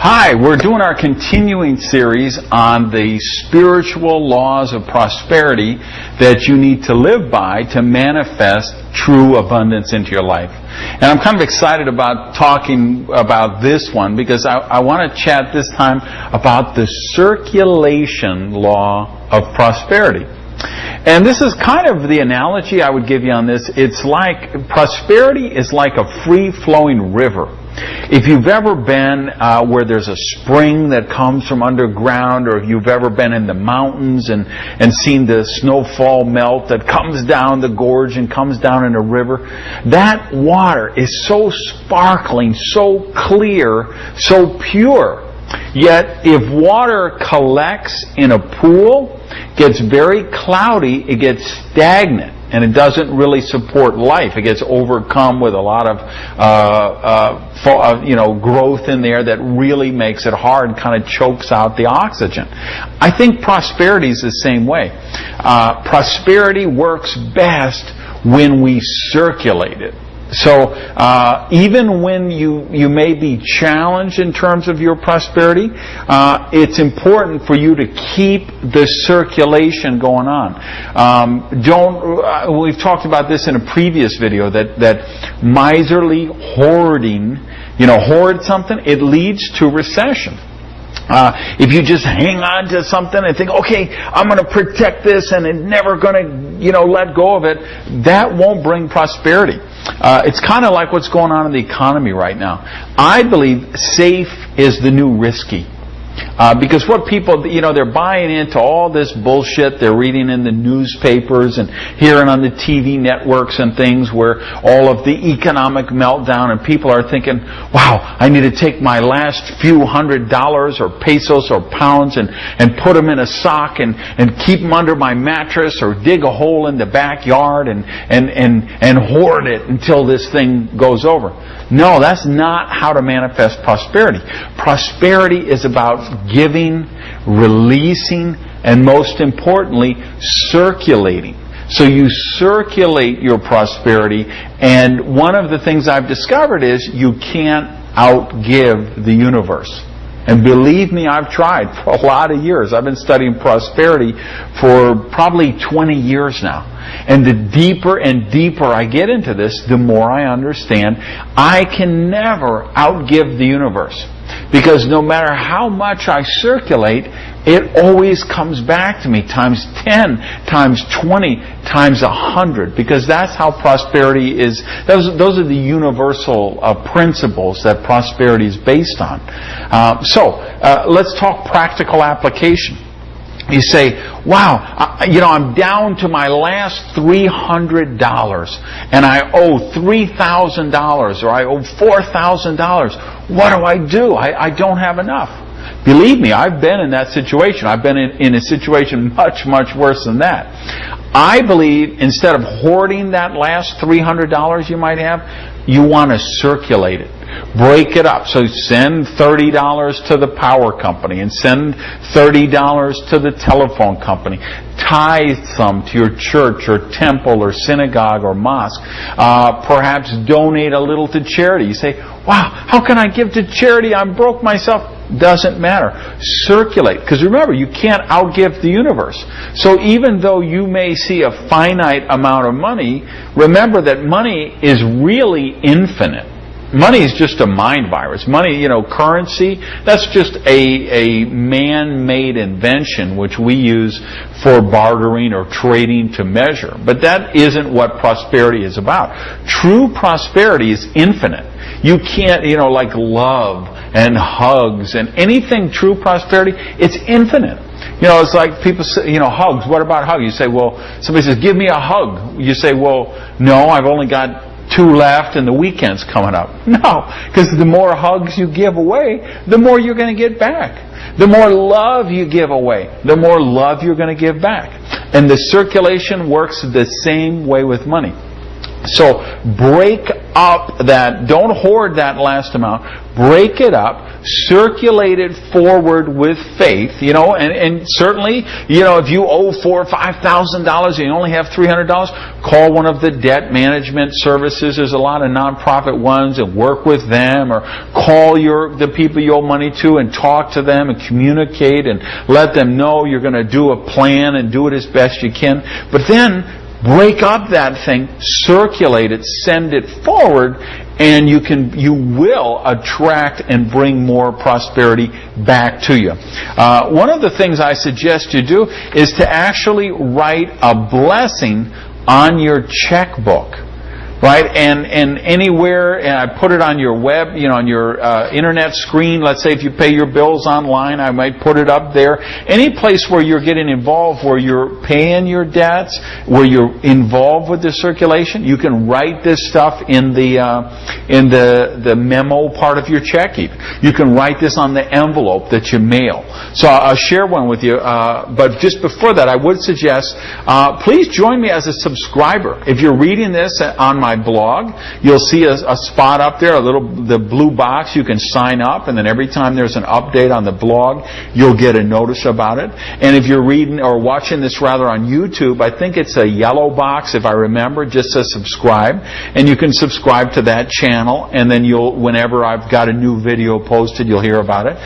Hi, we're doing our continuing series on the spiritual laws of prosperity that you need to live by to manifest true abundance into your life. And I'm kind of excited about talking about this one because I want to chat this time about the circulation law of prosperity. And this is kind of the analogy I would give you on this. It's like prosperity is like a free-flowing river. If you've ever been where there's a spring that comes from underground, or if you've ever been in the mountains and seen the snowfall melt that comes down the gorge and comes down in a river, that water is so sparkling, so clear, so pure. Yet if water collects in a pool, gets very cloudy, it gets stagnant. And it doesn't really support life. It gets overcome with a lot of, growth in there that really makes it hard and kind of chokes out the oxygen. I think prosperity is the same way. Prosperity works best when we circulate it. So even when you may be challenged in terms of your prosperity, it's important for you to keep the circulation going on. We've talked about this in a previous video that miserly hoarding, hoard something, it leads to recession. If you just hang on to something and think, okay, I'm going to protect this and I'm never going to, let go of it, that won't bring prosperity. It's kind of like what's going on in the economy right now. I believe safe is the new risky. Because what people, they're buying into all this bullshit they're reading in the newspapers and hearing on the TV networks and things where all of the economic meltdown, and people are thinking, wow, I need to take my last few $100s or pesos or pounds and put them in a sock and keep them under my mattress or dig a hole in the backyard and hoard it until this thing goes over. No, that's not how to manifest prosperity. Prosperity is about giving, releasing, and most importantly, circulating. So you circulate your prosperity, and one of the things I've discovered is you can't outgive the universe. And believe me, I've tried for a lot of years. I've been studying prosperity for probably 20 years now. And the deeper and deeper I get into this, the more I understand I can never outgive the universe. Because no matter how much I circulate, it always comes back to me times 10, times 20, times 100. Because that's how prosperity is. Those are the universal principles that prosperity is based on. So let's talk practical application. You say, wow, I'm down to my last $300 and I owe $3,000 or I owe $4,000. What do? I don't have enough. Believe me, I've been in that situation. I've been in a situation much, much worse than that. I believe instead of hoarding that last $300 you might have, you want to circulate it. Break it up. So send $30 to the power company and send $30 to the telephone company. Tithe some to your church or temple or synagogue or mosque. Perhaps donate a little to charity. You say, wow, how can I give to charity? I'm broke myself. Doesn't matter. Circulate. Because remember, you can't outgive the universe. So even though you may see a finite amount of money, remember that money is really infinite. Money is just a mind virus. Money, currency, that's just a man-made invention which we use for bartering or trading to measure. But that isn't what prosperity is about. True prosperity is infinite. You can't, like love and hugs and anything true prosperity, it's infinite. It's like people say, hugs. What about hugs? You say, well, somebody says, give me a hug. You say, well, no, I've only got 2 left and the weekend's coming up. No, because the more hugs you give away, the more you're going to get back. The more love you give away, the more love you're going to give back. And the circulation works the same way with money. So break up don't hoard that last amount. Break it up, circulate it forward with faith, and certainly, if you owe $4,000 or $5,000 and you only have $300, call one of the debt management services. There's a lot of nonprofit ones, and work with them, or call the people you owe money to and talk to them and communicate and let them know you're going to do a plan and do it as best you can. But then break up that thing, circulate it, send it forward, and you will attract and bring more prosperity back to you. One of the things I suggest you do is to actually write a blessing on your checkbook. Right? And anywhere, and I put it on your web, on your internet screen. Let's say if you pay your bills online, I might put it up there. Any place where you're getting involved, where you're paying your debts, where you're involved with the circulation, you can write this stuff in the memo part of your check even. You can write this on the envelope that you mail. So I'll share one with you, but just before that, I would suggest, please join me as a subscriber. If you're reading this on my blog, you'll see a spot up there, the blue box. You can sign up, and then every time there's an update on the blog, you'll get a notice about it. And if you're reading or watching this rather on YouTube, I think it's a yellow box, if I remember, just says subscribe, and you can subscribe to that channel, and then whenever I've got a new video posted, you'll hear about it,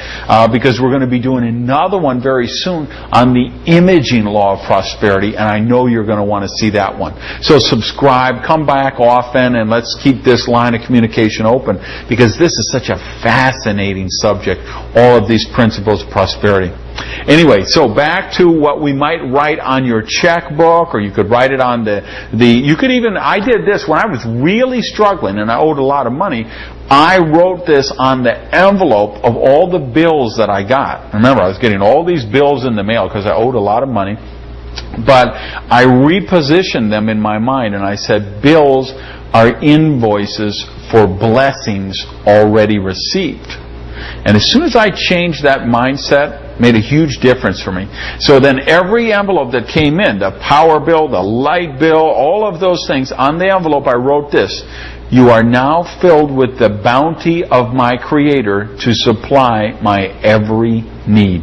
because we're going to be doing another one very soon on the imaging law of prosperity, and I know you're going to want to see that one. So subscribe, come back often, and let's keep this line of communication open, because this is such a fascinating subject, all of these principles of prosperity. Anyway, so back to what we might write on your checkbook, or you could write it on I did this when I was really struggling and I owed a lot of money. I wrote this on the envelope of all the bills that I got. Remember, I was getting all these bills in the mail because I owed a lot of money. But I repositioned them in my mind, and I said, bills are invoices for blessings already received. And as soon as I changed that mindset, made a huge difference for me. So then every envelope that came in, the power bill, the light bill, all of those things, on the envelope I wrote this: you are now filled with the bounty of my Creator to supply my every need.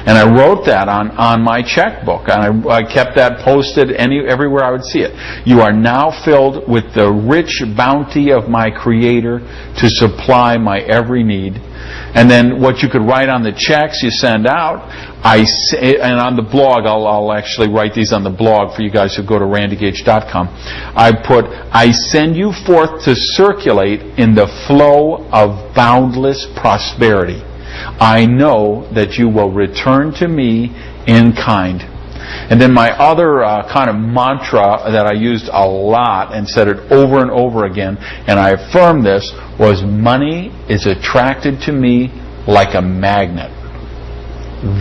And I wrote that on my checkbook, and I kept that posted everywhere I would see it. You are now filled with the rich bounty of my Creator to supply my every need. And then what you could write on the checks you send out, and on the blog, I'll actually write these on the blog for you guys who go to randygage.com. I send you forth to circulate in the flow of boundless prosperity. I know that you will return to me in kind. And then my other kind of mantra that I used a lot and said it over and over again, and I affirmed this, was money is attracted to me like a magnet.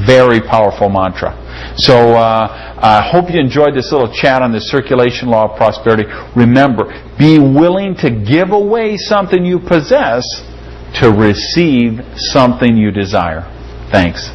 Very powerful mantra. So I hope you enjoyed this little chat on the circulation law of prosperity. Remember, be willing to give away something you possess to receive something you desire. Thanks.